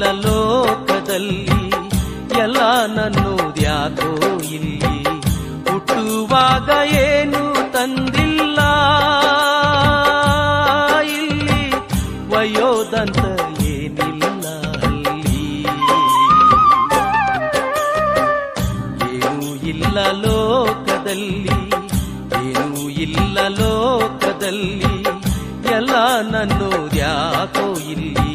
ಇಲ್ಲ ಲೋಕದಲ್ಲಿ, ಎಲ್ಲ ನನ್ನೋದ್ಯಾಕೋ ಇಲ್ಲಿ. ಹುಟ್ಟುವಾಗ ಏನು ತಂದಿಲ್ಲ ಇಲ್ಲಿ, ಒಯ್ಯೋದಂತ ಏನಿಲ್ಲ ಅಲ್ಲಿ. ಏನೂ ಇಲ್ಲ ಲೋಕದಲ್ಲಿ, ಏನೂ ಇಲ್ಲ ಲೋಕದಲ್ಲಿ, ಎಲ್ಲ ನನ್ನೋದ್ಯಾಕೋ ಇಲ್ಲಿ.